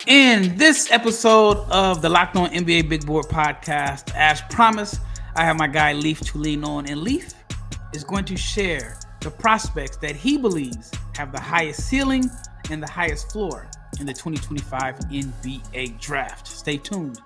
In this episode of the Locked On NBA Big Board podcast, as promised, I have my guy Leif Thulin on, and Leif is going to share the prospects that he believes have the highest ceiling and the highest floor in the 2025 NBA draft. Stay tuned.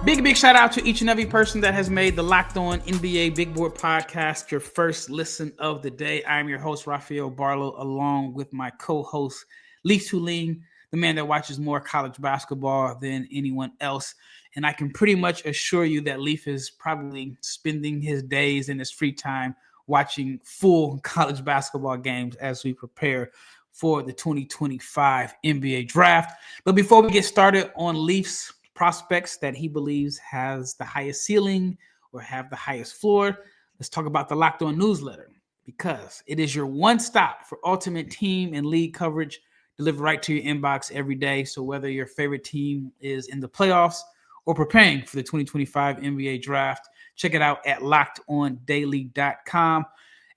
Big shout out to each and every person that has made the Locked On NBA Big Board podcast your first listen of the day. I'm your host, Rafael Barlowe, along with my co-host, Leif Thulin, the man that watches more college basketball than anyone else. And I can pretty much assure you that Leif is probably spending his days in his free time watching full college basketball games as we prepare for the 2025 NBA draft. But before we get started on Leif's prospects that he believes has the highest ceiling or have the highest floor, let's talk about the Locked On newsletter, because it is your one stop for ultimate team and league coverage delivered right to your inbox every day. So whether your favorite team is in the playoffs or preparing for the 2025 NBA draft, check it out at lockedondaily.com.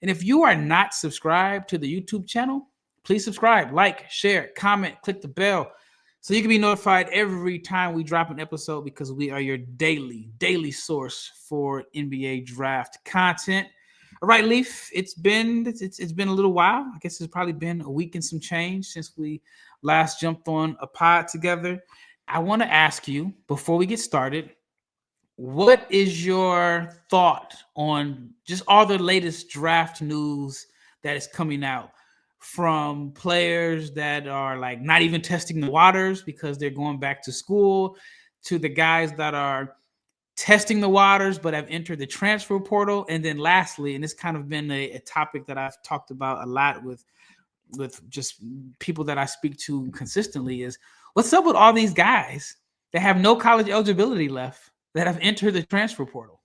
And if you are not subscribed to the YouTube channel, please subscribe, like, share, comment, click the bell, so you can be notified every time we drop an episode, because we are your daily source for NBA draft content. All right, Leif, it's been a little while. I guess it's probably been a week and some change since we last jumped on a pod together. I want to ask you, before we get started, what is your thought on just all the latest draft news that is coming out from players that are like not even testing the waters because they're going back to school, to the guys that are testing the waters but have entered the transfer portal? And then lastly, and it's kind of been a topic that I've talked about a lot with just people that I speak to consistently, is what's up with all these guys that have no college eligibility left that have entered the transfer portal?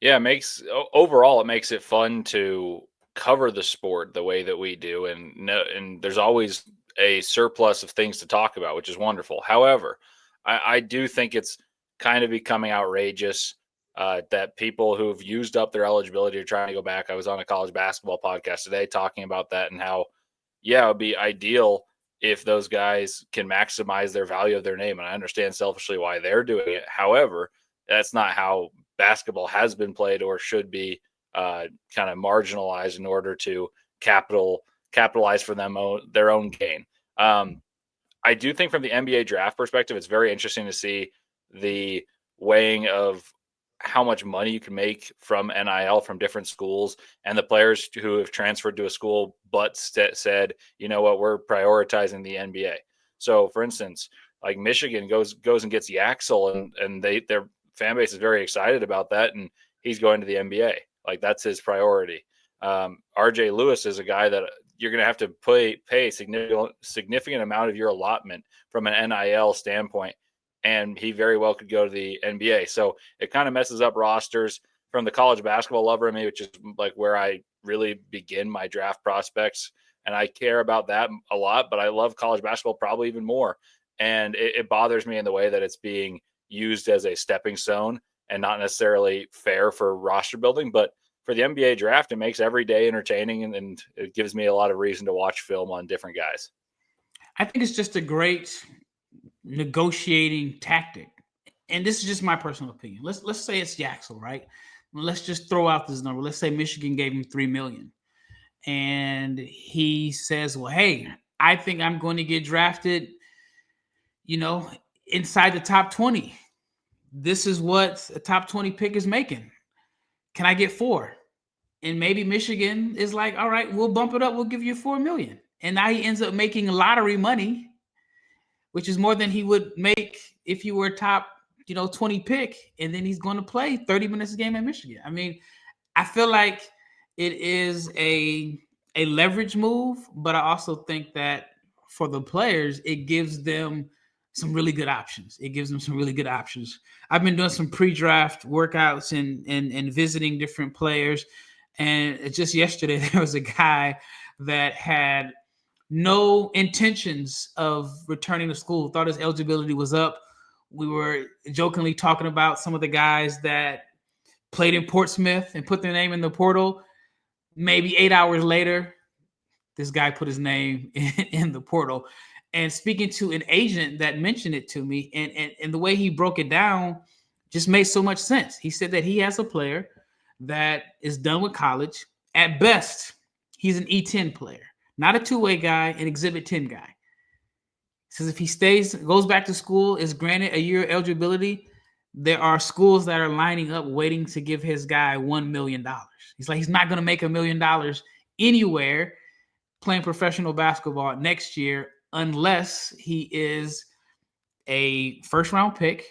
Yeah, it makes it fun to cover the sport the way that we do, and there's always a surplus of things to talk about, which is wonderful. However, I do think it's kind of becoming outrageous that people who've used up their eligibility are trying to go back. I was on a college basketball podcast today talking about that and how, yeah, it would be ideal if those guys can maximize their value of their name. And I understand selfishly why they're doing it. However, that's not how basketball has been played or should be kind of marginalized in order to capitalize for them their own gain. I do think from the NBA draft perspective, it's very interesting to see the weighing of how much money you can make from NIL from different schools, and the players who have transferred to a school but said, you know what, we're prioritizing the NBA. So, for instance, like Michigan goes and gets Yaxel, and their fan base is very excited about that, and he's going to the NBA. Like, that's his priority. RJ Lewis is a guy that you're going to have to pay significant amount of your allotment from an NIL standpoint, and he very well could go to the NBA. So it kind of messes up rosters. From the college basketball lover in me, which is like where I really begin my draft prospects, and I care about that a lot, but I love college basketball probably even more. And it bothers me in the way that it's being used as a stepping stone and not necessarily fair for roster building. But for the NBA draft, it makes every day entertaining, and it gives me a lot of reason to watch film on different guys. I think it's just a great negotiating tactic. And this is just my personal opinion. Let's say it's Yaxel, right? Let's just throw out this number. Let's say Michigan gave him $3 million. And he says, well, hey, I think I'm going to get drafted, inside the top 20. This is what a top 20 pick is making. Can I get 4? And maybe Michigan is like, all right, we'll bump it up. We'll give you $4 million. And now he ends up making lottery money, which is more than he would make if you were top, 20 pick. And then he's going to play 30 minutes a game at Michigan. I mean, I feel like it is a leverage move, but I also think that for the players, it gives them some really good options. I've been doing some pre-draft workouts and visiting different players. And just yesterday, there was a guy that had no intentions of returning to school, thought his eligibility was up. We were jokingly talking about some of the guys that played in Portsmouth and put their name in the portal. Maybe 8 hours later, this guy put his name in the portal. And speaking to an agent that mentioned it to me, and the way he broke it down just made so much sense. He said that he has a player that is done with college. At best, he's an E10 player, not a two-way guy, an Exhibit 10 guy. He says if he goes back to school, is granted a year eligibility, there are schools that are lining up waiting to give his guy $1 million. He's like, he's not going to make $1 million anywhere playing professional basketball next year unless he is a first round pick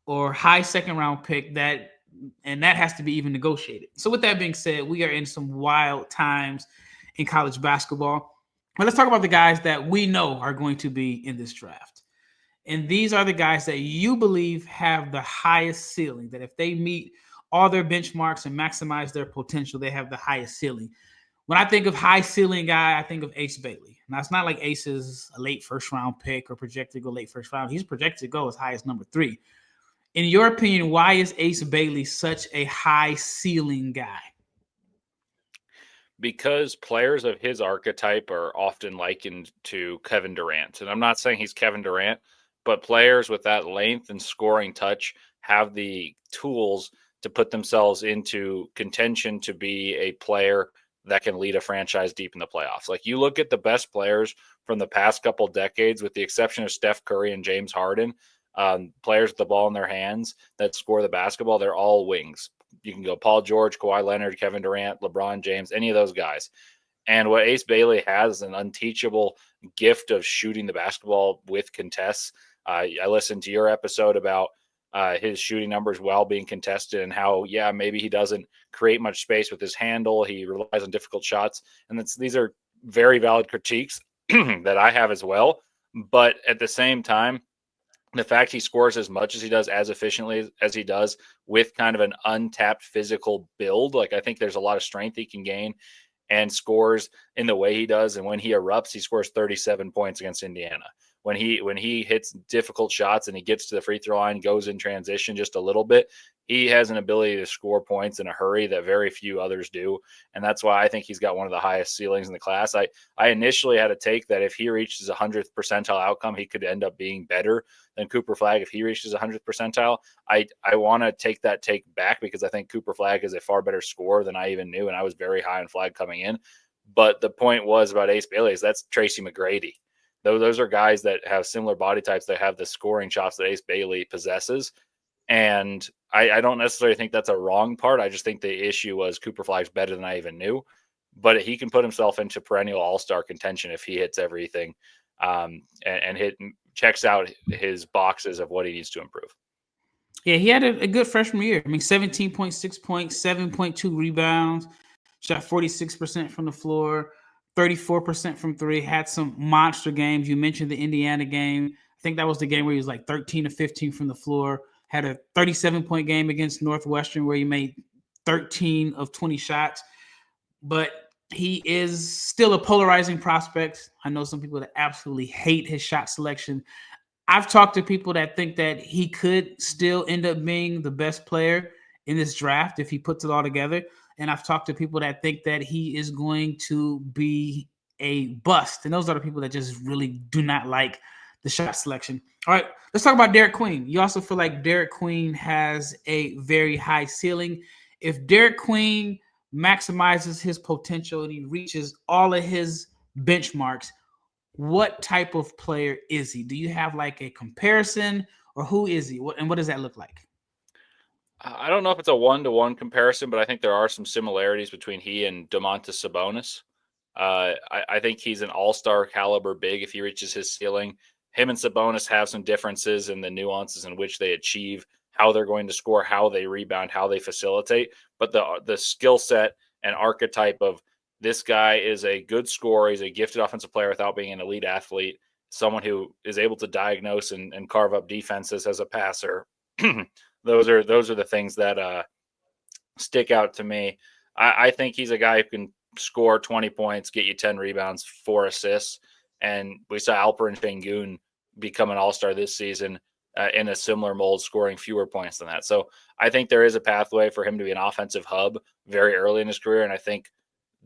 or high second round pick, and that has to be even negotiated. So with that being said, we are in some wild times in college basketball. But let's talk about the guys that we know are going to be in this draft. And these are the guys that you believe have the highest ceiling, that if they meet all their benchmarks and maximize their potential, they have the highest ceiling. When I think of high ceiling guy, I think of Ace Bailey. Now, it's not like Ace is a late first round pick or projected to go late first round. He's projected to go as high as number 3. In your opinion, why is Ace Bailey such a high ceiling guy? Because players of his archetype are often likened to Kevin Durant. And I'm not saying he's Kevin Durant, but players with that length and scoring touch have the tools to put themselves into contention to be a player that can lead a franchise deep in the playoffs. Like, you look at the best players from the past couple decades, with the exception of Steph Curry and James Harden, players with the ball in their hands that score the basketball, they're all wings. You can go Paul George, Kawhi Leonard, Kevin Durant, LeBron James, any of those guys. And what Ace Bailey has is an unteachable gift of shooting the basketball with contests. I listened to your episode about his shooting numbers while being contested and how, yeah, maybe he doesn't create much space with his handle. He relies on difficult shots. And these are very valid critiques that I have as well. But at the same time, the fact he scores as much as he does, as efficiently as he does, with kind of an untapped physical build, like, I think there's a lot of strength he can gain, and scores in the way he does. And when he erupts, he scores 37 points against Indiana. When he hits difficult shots and he gets to the free throw line, goes in transition just a little bit, he has an ability to score points in a hurry that very few others do. And that's why I think he's got one of the highest ceilings in the class. I initially had a take that if he reaches 100th percentile outcome, he could end up being better than Cooper Flagg if he reaches 100th percentile. I want to take that take back because I think Cooper Flagg is a far better scorer than I even knew, and I was very high on Flagg coming in. But the point was about Ace Bailey is that's Tracy McGrady. Those are guys that have similar body types that have the scoring chops that Ace Bailey possesses. And I don't necessarily think that's a wrong part. I just think the issue was Cooper Flagg's better than I even knew. But he can put himself into perennial all-star contention if he hits everything and checks out his boxes of what he needs to improve. Yeah, he had a good freshman year. I mean, 17.6 points, 7.2 rebounds, shot 46% from the floor, 34% from 3, had some monster games. You mentioned the Indiana game. I think that was the game where he was like 13 to 15 from the floor. Had a 37-point game against Northwestern where he made 13 of 20 shots. But he is still a polarizing prospect. I know some people that absolutely hate his shot selection. I've talked to people that think that he could still end up being the best player in this draft if he puts it all together. And I've talked to people that think that he is going to be a bust. And those are the people that just really do not like the shot selection. All right, let's talk about Derik Queen. You also feel like Derik Queen has a very high ceiling. If Derik Queen maximizes his potential and he reaches all of his benchmarks, what type of player is he? Do you have like a comparison, or who is he? What does that look like? I don't know if it's a one-to-one comparison, but I think there are some similarities between he and Domantas Sabonis. I think he's an all-star caliber big if he reaches his ceiling. Him and Sabonis have some differences in the nuances in which they achieve, how they're going to score, how they rebound, how they facilitate. But the skill set and archetype of this guy is a good scorer. He's a gifted offensive player without being an elite athlete, someone who is able to diagnose and carve up defenses as a passer. Those are the things that stick out to me. I think he's a guy who can score 20 points, get you 10 rebounds, 4 assists. And we saw Alperen Sengun become an all-star this season. in a similar mold, scoring fewer points than that. So I think there is a pathway for him to be an offensive hub very early in his career. And I think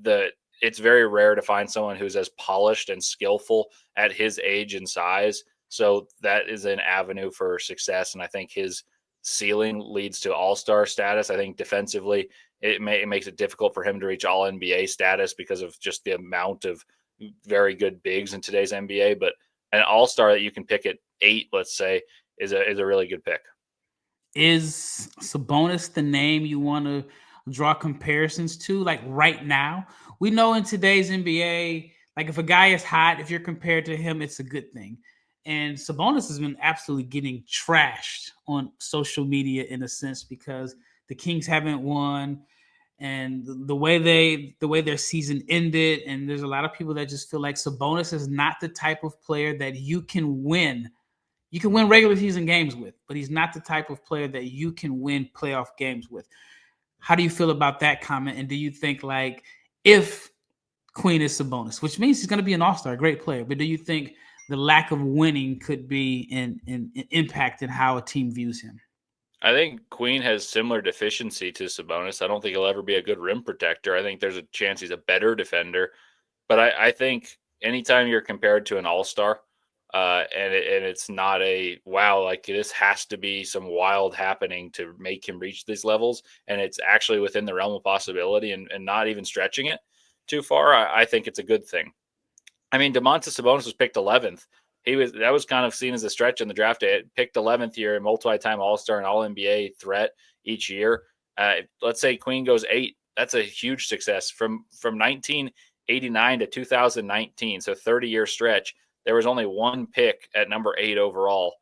that it's very rare to find someone who's as polished and skillful at his age and size. So that is an avenue for success. And I think his ceiling leads to all-star status. I think defensively, it makes it difficult for him to reach all NBA status because of just the amount of very good bigs in today's NBA. But an all-star that you can pick at 8, let's say, is a really good pick. Is Sabonis the name you want to draw comparisons to? Like right now, we know in today's NBA, like if a guy is hot, if you're compared to him, it's a good thing. And Sabonis has been absolutely getting trashed on social media in a sense because the Kings haven't won, and the way their season ended, and there's a lot of people that just feel like Sabonis is not the type of player that you can win. You can win regular season games with, but he's not the type of player that you can win playoff games with. How do you feel about that comment? And do you think like if Queen is Sabonis, which means he's going to be an all-star, a great player, but do you think the lack of winning could be an impact in how a team views him? I think Queen has similar deficiency to Sabonis. I don't think he'll ever be a good rim protector. I think there's a chance he's a better defender. But I think anytime you're compared to an all-star, and it's not a wow, like this has to be some wild happening to make him reach these levels, and it's actually within the realm of possibility and not even stretching it too far, I think it's a good thing. I mean, Domantas Sabonis was picked 11th. That was kind of seen as a stretch in the draft. It picked 11th year, multi-time All-Star and All-NBA threat each year. Let's say Queen goes 8. That's a huge success from 1989 to 2019. So 30-year stretch. There was only one pick at number 8 overall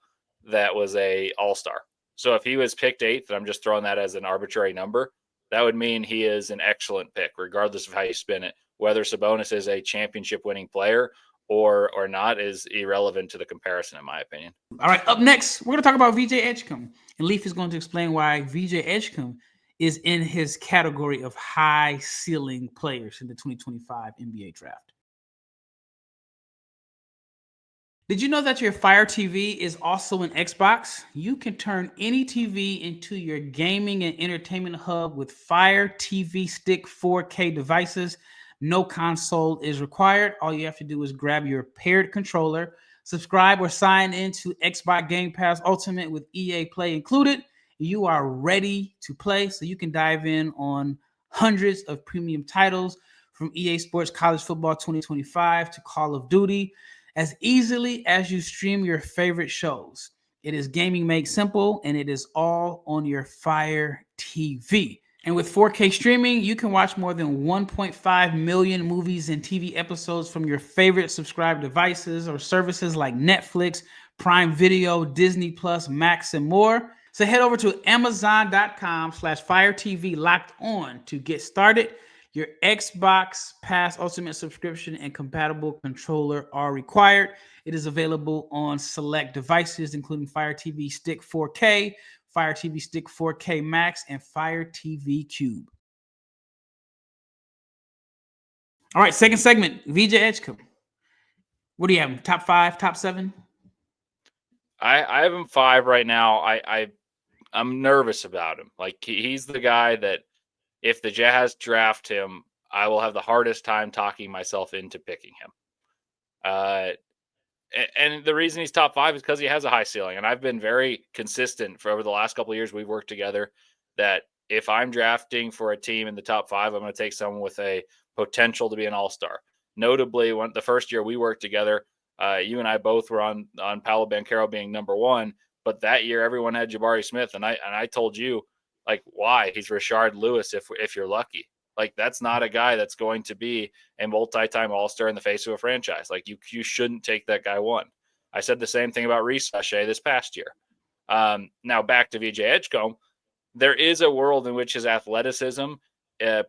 that was a All-Star. So if he was picked 8th, and I'm just throwing that as an arbitrary number, that would mean he is an excellent pick, regardless of how you spin it. Whether Sabonis is a championship-winning player or not is irrelevant to the comparison, in my opinion. All right, up next, we're going to talk about VJ Edgecombe. And Leif is going to explain why VJ Edgecombe is in his category of high-ceiling players in the 2025 NBA draft. Did you know that your Fire TV is also an Xbox? You can turn any TV into your gaming and entertainment hub with Fire TV Stick 4K devices. No console is required. All you have to do is grab your paired controller, subscribe or sign into Xbox Game Pass Ultimate with EA Play included. You are ready to play, so you can dive in on hundreds of premium titles from EA Sports College Football 2025 to Call of Duty as easily as you stream your favorite shows. It is gaming made simple, and it is all on your Fire TV. And with 4K streaming, you can watch more than 1.5 million movies and TV episodes from your favorite subscribed devices or services like Netflix, Prime Video, Disney Plus, Max, and more. So head over to Amazon.com/Fire TV Locked On to get started. Your Xbox Pass Ultimate subscription and compatible controller are required. It is available on select devices, including Fire TV Stick 4K, Fire TV Stick 4K Max, and Fire TV Cube. All right, second segment, VJ Edgecombe. What do you have? Top 5, top 7? I have him 5 right now. I'm nervous about him. Like he's the guy that if the Jazz draft him, I will have the hardest time talking myself into picking him. And the reason he's top 5 is because he has a high ceiling. And I've been very consistent for over the last couple of years we've worked together that if I'm drafting for a team in the top 5, I'm going to take someone with a potential to be an all-star. Notably, when the first year we worked together, you and I both were on Paolo Banchero being number 1. But that year, everyone had Jabari Smith. And I told you, like, why? He's Rashard Lewis if you're lucky. Like, that's not a guy that's going to be a multi-time all-star in the face of a franchise. Like, you shouldn't take that guy 1. I said the same thing about Reese Sachet this past year. Now, back to VJ Edgecombe. There is a world in which his athleticism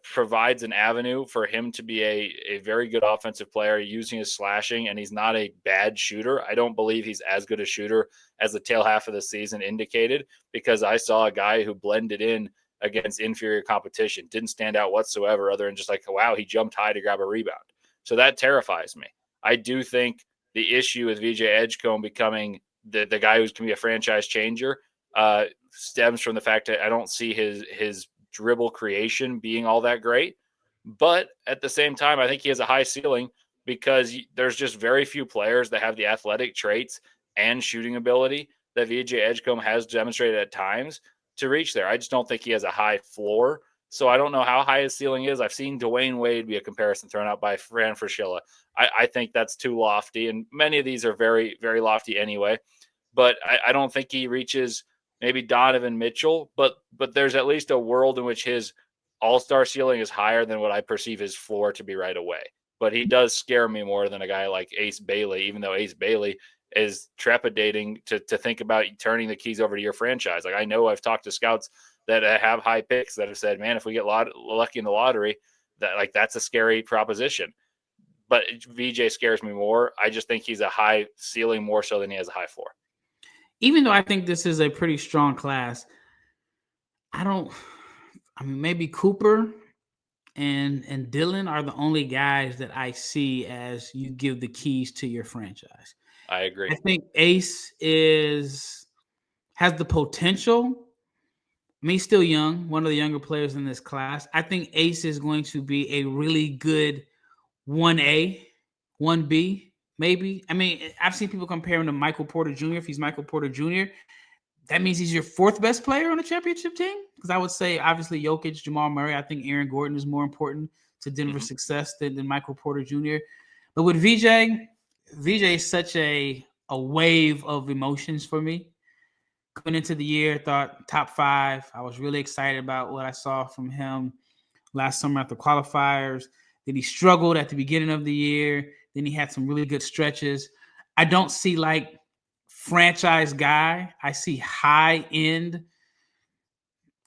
provides an avenue for him to be a very good offensive player using his slashing, and he's not a bad shooter. I don't believe he's as good a shooter as the tail half of the season indicated, because I saw a guy who blended in against inferior competition, didn't stand out whatsoever other than just like, wow, he jumped high to grab a rebound. So that terrifies me. I do think the issue with VJ Edgecombe becoming the guy who's can be a franchise changer stems from the fact that I don't see his dribble creation being all that great. But at the same time, I think he has a high ceiling because there's just very few players that have the athletic traits and shooting ability that VJ Edgecombe has demonstrated at times to reach there. I just don't think he has a high floor. So I don't know how high his ceiling is. I've seen Dwayne Wade be a comparison thrown out by Fran Fraschilla. I think that's too lofty, and many of these are very, very lofty anyway. But I don't think he reaches maybe Donovan Mitchell, but there's at least a world in which his all-star ceiling is higher than what I perceive his floor to be right away. But he does scare me more than a guy like Ace Bailey, even though Ace Bailey is trepidating to think about turning the keys over to your franchise. Like, I know I've talked to scouts that have high picks that have said, man, if we get lucky in the lottery, that's a scary proposition. But VJ scares me more. I just think he's a high ceiling more so than he has a high floor. Even though I think this is a pretty strong class, maybe Cooper and Dylan are the only guys that I see as you give the keys to your franchise. I agree. I think Ace has the potential. He's still young, one of the younger players in this class. I think Ace is going to be a really good 1A, 1B, maybe. I mean, I've seen people compare him to Michael Porter Jr. If he's Michael Porter Jr., that means he's your fourth best player on the championship team? Because I would say, obviously, Jokic, Jamal Murray. I think Aaron Gordon is more important to Denver's success than Michael Porter Jr. But with VJ is such a wave of emotions for me. Coming into the year, thought top 5. I was really excited about what I saw from him last summer at the qualifiers. Then he struggled at the beginning of the year. Then he had some really good stretches. I don't see like franchise guy. I see high-end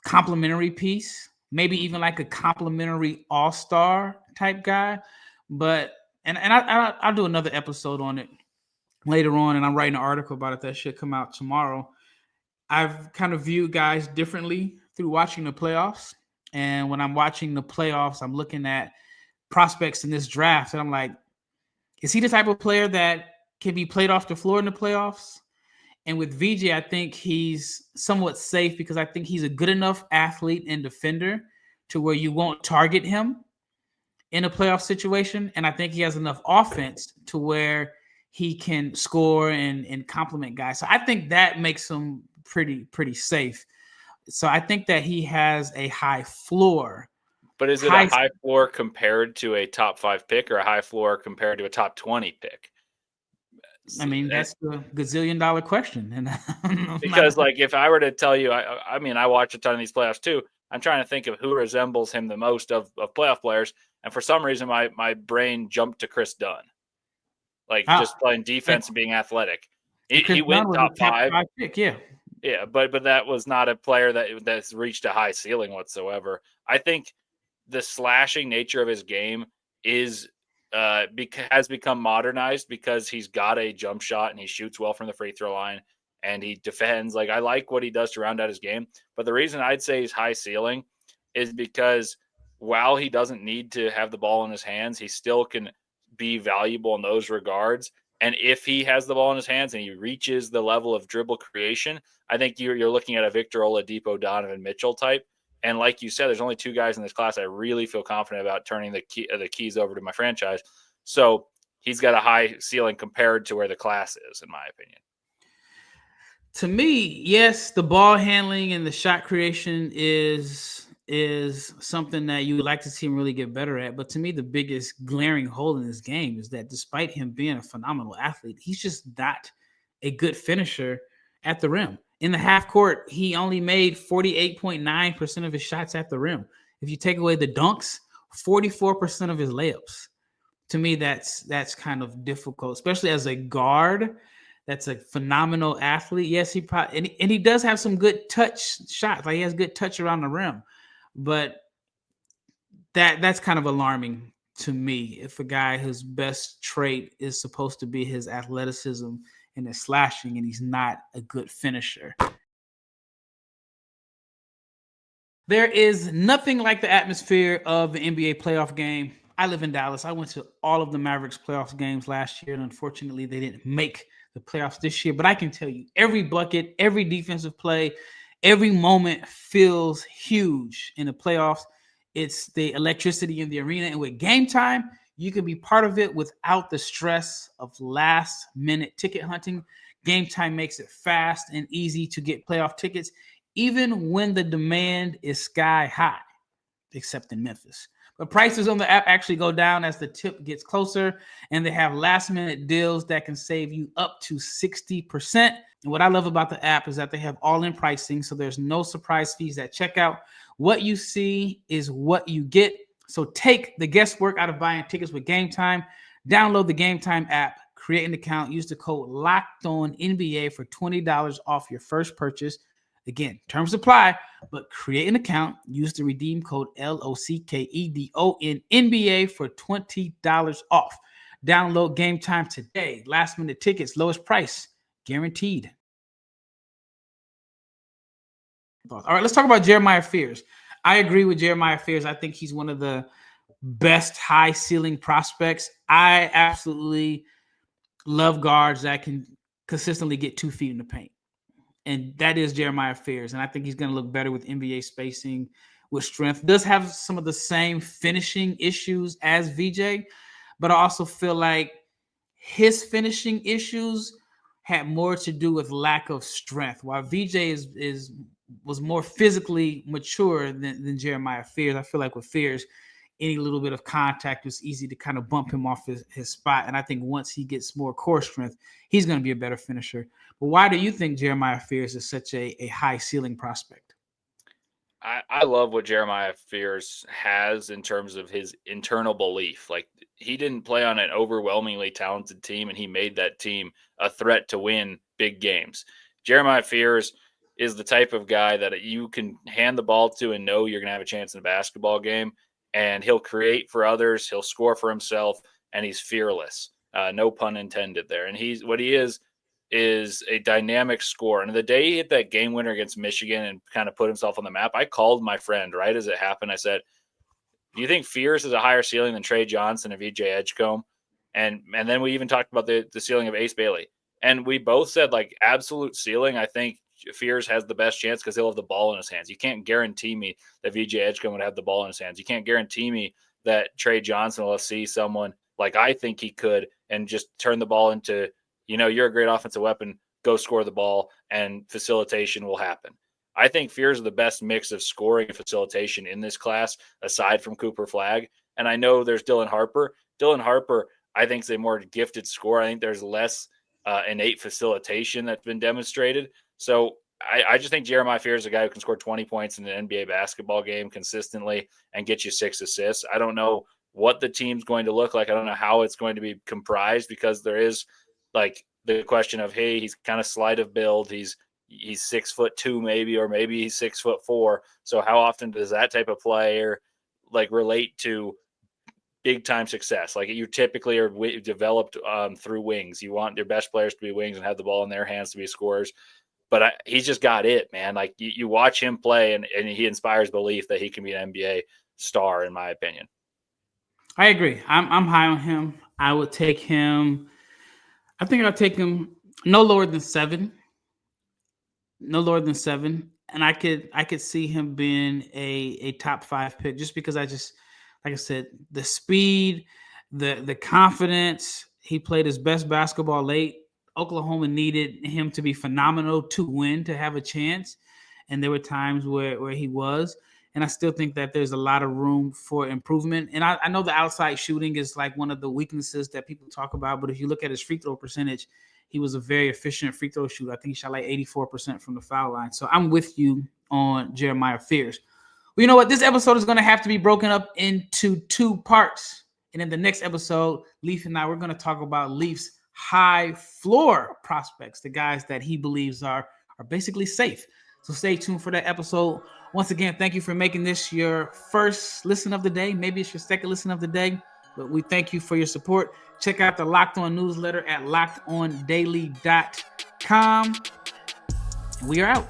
complimentary piece, maybe even like a complimentary all-star type guy. But I'll do another episode on it later on, and I'm writing an article about it that should come out tomorrow. I've kind of viewed guys differently through watching the playoffs. And when I'm watching the playoffs, I'm looking at prospects in this draft, and I'm like, is he the type of player that can be played off the floor in the playoffs? And with VJ, I think he's somewhat safe because I think he's a good enough athlete and defender to where you won't target him in a playoff situation. And I think he has enough offense to where he can score and compliment guys. So I think that makes him pretty safe. So I think that he has a high floor. But is it a high floor compared to a top 5 pick or a high floor compared to a top 20 pick? I mean, that's the gazillion-dollar question. And because, like, if I were to tell you, I mean, I watch a ton of these playoffs too. I'm trying to think of who resembles him the most of playoff players, and for some reason, my brain jumped to Chris Dunn, like just playing defense and being athletic. He went top 5 pick, yeah. Yeah, but that was not a player that's reached a high ceiling whatsoever. I think the slashing nature of his game has become modernized because he's got a jump shot and he shoots well from the free throw line and he defends. Like, I like what he does to round out his game. But the reason I'd say he's high ceiling is because while he doesn't need to have the ball in his hands, he still can be valuable in those regards. And if he has the ball in his hands and he reaches the level of dribble creation, I think you're looking at a Victor Oladipo, Donovan Mitchell type. And like you said, there's only 2 guys in this class I really feel confident about turning the keys over to my franchise. So he's got a high ceiling compared to where the class is, in my opinion. To me, yes, the ball handling and the shot creation is something that you would like to see him really get better at. But to me, the biggest glaring hole in this game is that despite him being a phenomenal athlete, he's just not a good finisher at the rim. In the half court, he only made 48.9% of his shots at the rim. If you take away the dunks, 44% of his layups. To me, that's kind of difficult, especially as a guard. That's a phenomenal athlete. Yes, he probably and he does have some good touch shots. Like, he has good touch around the rim, but that's kind of alarming to me. If a guy whose best trait is supposed to be his athleticism and his slashing, and he's not a good finisher. There is nothing like the atmosphere of the NBA playoff game. I live in Dallas. I went to all of the Mavericks playoff games last year, and unfortunately, they didn't make the playoffs this year. But I can tell you, every bucket, every defensive play, every moment feels huge in the playoffs. It's the electricity in the arena. And with Game Time, you can be part of it without the stress of last-minute ticket hunting. Game Time makes it fast and easy to get playoff tickets, even when the demand is sky high, except in Memphis. But prices on the app actually go down as the tip gets closer, and they have last-minute deals that can save you up to 60%. And what I love about the app is that they have all-in pricing, so there's no surprise fees at checkout. What you see is what you get. So take the guesswork out of buying tickets with Game Time. Download the Game Time app, create an account, use the code LOCKEDONNBA for $20 off your first purchase. Again, terms apply, but create an account, use the redeem code LOCKEDONNBA for $20 off. Download Game Time today. Last minute tickets, lowest price, guaranteed. All right, let's talk about Jeremiah Fears. I agree with Jeremiah Fears. I think he's one of the best high ceiling prospects. I absolutely love guards that can consistently get 2 feet in the paint. And that is Jeremiah Fears. And I think he's going to look better with NBA spacing, with strength. Does have some of the same finishing issues as VJ, but I also feel like his finishing issues had more to do with lack of strength, while VJ was more physically mature than Jeremiah Fears. I feel like with Fears, any little bit of contact was easy to kind of bump him off his spot. And I think once he gets more core strength, he's going to be a better finisher. But why do you think Jeremiah Fears is such a high ceiling prospect? I love what Jeremiah Fears has in terms of his internal belief. Like, he didn't play on an overwhelmingly talented team, and he made that team a threat to win big games. Jeremiah Fears is the type of guy that you can hand the ball to and know you're going to have a chance in a basketball game, and he'll create for others, he'll score for himself, and he's fearless. No pun intended there. And what he is a dynamic scorer. And the day he hit that game winner against Michigan and kind of put himself on the map, I called my friend right as it happened. I said, do you think Fears is a higher ceiling than Trey Johnson and VJ Edgecombe? And then we even talked about the ceiling of Ace Bailey. And we both said, like, absolute ceiling, I think Fears has the best chance because he'll have the ball in his hands. You can't guarantee me that VJ Edgecombe would have the ball in his hands. You can't guarantee me that Trey Johnson will see someone like I think he could and just turn the ball into, you're a great offensive weapon, go score the ball, and facilitation will happen. I think Fears is the best mix of scoring and facilitation in this class, aside from Cooper Flagg. And I know there's Dylan Harper. Dylan Harper, I think, is a more gifted scorer. I think there's less innate facilitation that's been demonstrated. So I just think Jeremiah Fears is a guy who can score 20 points in an NBA basketball game consistently and get you 6 assists. I don't know what the team's going to look like. I don't know how it's going to be comprised, because there is, like, the question of, hey, he's kind of slight of build. He's 6'2" maybe, or maybe he's 6'4". So how often does that type of player like relate to big time success? Like, you typically are developed through wings. You want your best players to be wings and have the ball in their hands to be scorers. But he's just got it, man. Like, you watch him play, and he inspires belief that he can be an NBA star, in my opinion. I agree. I'm high on him. I would take him. I think I'll take him no lower than 7. No lower than 7. And I could see him being a top 5 pick, just because like I said, the speed, the confidence. He played his best basketball late. Oklahoma needed him to be phenomenal to win, to have a chance. And there were times where he was. And I still think that there's a lot of room for improvement. And I know the outside shooting is like one of the weaknesses that people talk about. But if you look at his free throw percentage, he was a very efficient free throw shooter. I think he shot like 84% from the foul line. So I'm with you on Jeremiah Fears. Well, you know what? This episode is going to have to be broken up into 2 parts. And in the next episode, Leif and I, we're going to talk about Leif's high floor prospects, the guys that he believes are basically safe. So stay tuned for that episode. Once again, thank you for making this your first listen of the day. Maybe it's your second listen of the day, but we thank you for your support. Check out the Locked On newsletter at lockedondaily.com. We are out.